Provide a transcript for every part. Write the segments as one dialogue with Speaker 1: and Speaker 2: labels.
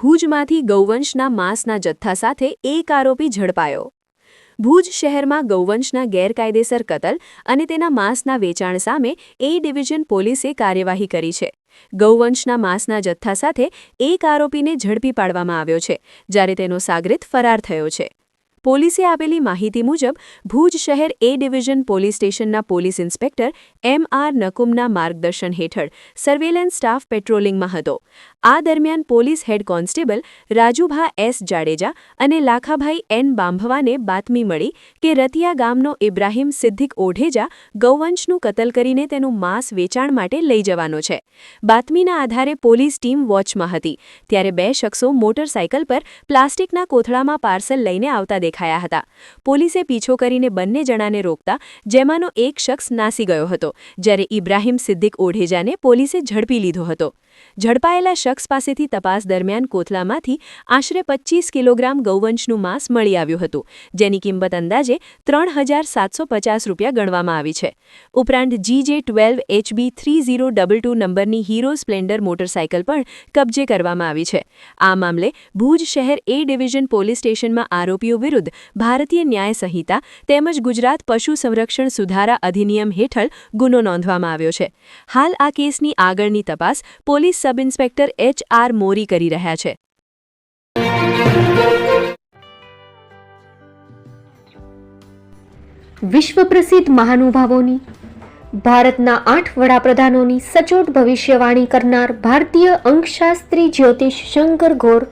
Speaker 1: ભુજમાંથી ગૌવંશના માંસના જથ્થા સાથે એક આરોપી ઝડપાયો। ભુજ શહેરમાં ગૌવંશના ગેરકાયદેસર કતલ અને તેના માંસના વેચાણ સામે એ ડિવિઝન પોલીસે કાર્યવાહી કરી છે। ગૌવંશના માંસના જથ્થા સાથે એક આરોપીને ઝડપી પાડવામાં આવ્યો છે, જ્યારે તેનો સાગરીત ફરાર થયો છે। પોલીસે આપેલી માહિતી મુજબ ભુજ શહેર એ ડિવિઝન પોલીસ સ્ટેશનના પોલીસ ઇન્સ્પેક્ટર એમ.આર. નકુમના માર્ગદર્શન હેઠળ સર્વેલન્સ સ્ટાફ પેટ્રોલિંગમાં હતો। આ દરમિયાન police head constable Rajubha S. Jadeja અને લાખાભાઈ એન. બાંભવાને બાતમી મળી કે રતિયા ગામનો ઇબ્રાહિમ સિદ્દીક ઓઢેજા ગૌવંશનું કતલ કરીને તેનું માંસ વેચાણ માટે લઈ જવાનો છે। બાતમીના આધારે પોલીસ ટીમ વોચમાં હતી, ત્યારે બે શખ્સો મોટરસાયકલ પર પ્લાસ્ટિકના કોથળામાં પાર્સલ લઈને આવતા દેખાયા હતા। પોલીસે પીછો કરીને બંને જણાને રોકતા જેમાંનો એક શખ્સ નાસી ગયો હતો, જ્યારે ઇબ્રાહિમ સિદ્દીક ઓઢેજાને પોલીસે ઝડપી લીધો હતો। ઝડપાયેલા શખ્સ પાસેથી તપાસ દરમિયાન કોથળામાંથી આશરે 25 કિલોગ્રામ ગૌવંશનું માંસ મળી આવ્યું હતું, જેની કિંમત અંદાજે 3,750 રૂપિયા ગણવામાં આવી છે। ઉપરાંત GJ12 HB 3022 નંબરની હીરો સ્પ્લેન્ડર મોટરસાયકલ પણ કબજે કરવામાં આવી છે। આ મામલે ભુજ શહેર એ ડિવિઝન પોલીસ સ્ટેશનમાં આરોપીઓ વિરુદ્ધ ભારતીય ન્યાય સંહિતા તેમજ ગુજરાત પશુ સંરક્ષણ સુધારા અધિનિયમ હેઠળ ગુનો નોંધવામાં આવ્યો છે। હાલ આ કેસની આગળની તપાસ પોલીસ સબ ઇન્સ્પેક્ટર H.R. મોરી કરી રહ્યા છે।
Speaker 2: વિશ્વ પ્રસિદ્ધ મહાનુભાવોની, ભારતના 8 વડાપ્રધાનોની સચોટ ભવિષ્યવાણી કરનાર ભારતીય અંકશાસ્ત્રી જ્યોતિષ શંકર ગોર,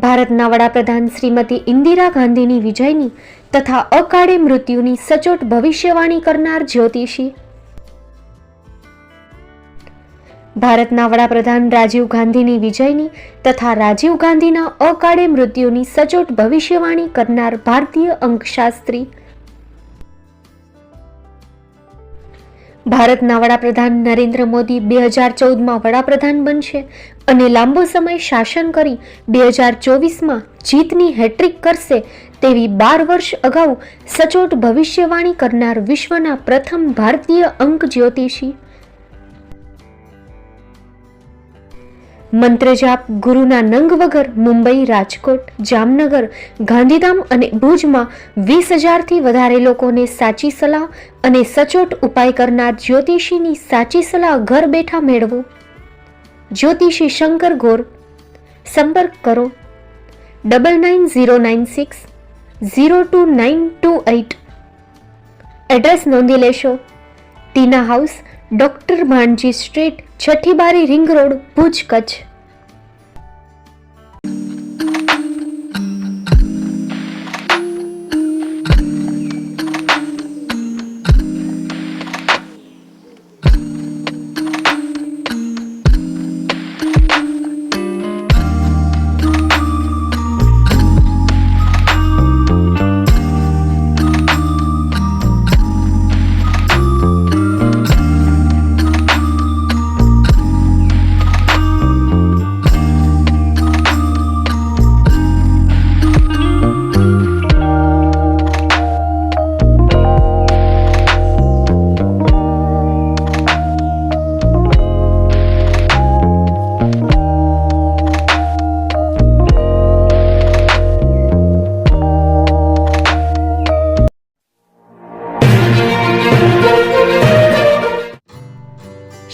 Speaker 2: ભારતના વડાપ્રધાન શ્રીમતી ઇન્દિરા ગાંધીની વિજયની તથા અકાળે મૃત્યુની સચોટ ભવિષ્યવાણી કરનાર જ્યોતિષી, ભારતના વડાપ્રધાન રાજીવ ગાંધીની વિજયની તથા રાજીવ ગાંધીના અકાળે મૃત્યુની સચોટ ભવિષ્યવાણી કરનાર ભારતીય અંકશાસ્ત્રી, ભારતના વડાપ્રધાન નરેન્દ્ર મોદી 2014માં વડાપ્રધાન બનશે અને લાંબો સમય શાસન કરી 2024માં જીતની હેટ્રિક કરશે તેવી 12 વર્ષ અગાઉ સચોટ ભવિષ્યવાણી કરનાર વિશ્વના પ્રથમ ભારતીય અંક જ્યોતિષી, મંત્રજાપ ગુરુના નંગ વગર મુંબઈ, રાજકોટ, જામનગર, ગાંધીધામ અને ભુજમાં 20,000થી વધારે લોકોને સાચી સલાહ અને સચોટ ઉપાય કરનાર જ્યોતિષીની સાચી સલાહ ઘર બેઠા મેળવો। જ્યોતિષી શંકર ગોર। સંપર્ક કરો 9909602928। એડ્રેસ નોંધી લેશો, Tina house, doctor Bhanji street, છઠ્ઠી બારી, ring road, Bhuj, Kutch.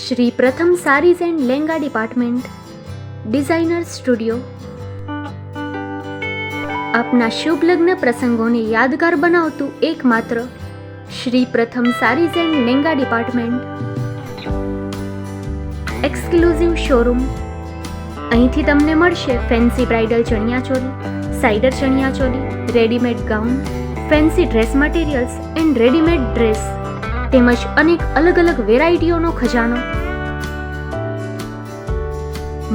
Speaker 2: Shri Pratham sarees and lehenga department, designer studio. આપના શુભ લગ્ન પ્રસંગોને યાદગાર બનાવતું એકમાત્ર Shri Pratham sarees and lehenga department, exclusive showroom. અહીંથી તમને મળશે ફેન્સી બ્રાઇડલ ચણિયાચોલી, સાઇડર ચણિયાચોલી, readymade gown, fancy dress materials and readymade dress તેમજ અનેક અલગ અલગ વેરાયટીઓનો ખજાનો।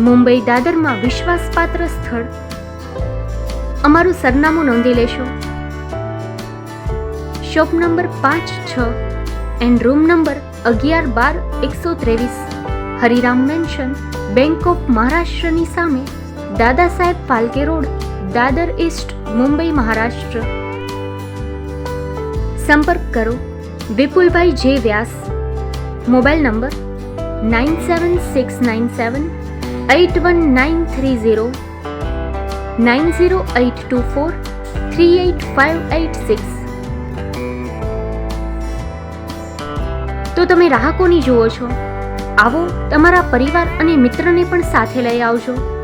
Speaker 2: મુંબઈ દાદરમાં વિશ્વાસપાત્ર સ્થળ। અમારું સરનામું નોંધી લેશો, shop number 5-6 and room number 11-12-123, Hariram mansion, bank of મહારાષ્ટ્રની સામે, દાદા સાહેબ ફાલ્કે રોડ, દાદર ઈસ્ટ, મુંબઈ, મહારાષ્ટ્ર। સંપર્ક કરો વિપુલભાઈ જે વ્યાસ। Mobile number 976974 81930908243856. તો તમે રાહ કોની જુઓ છો? આવો, તમારા પરિવાર અને મિત્રને પણ સાથે લઈ આવજો.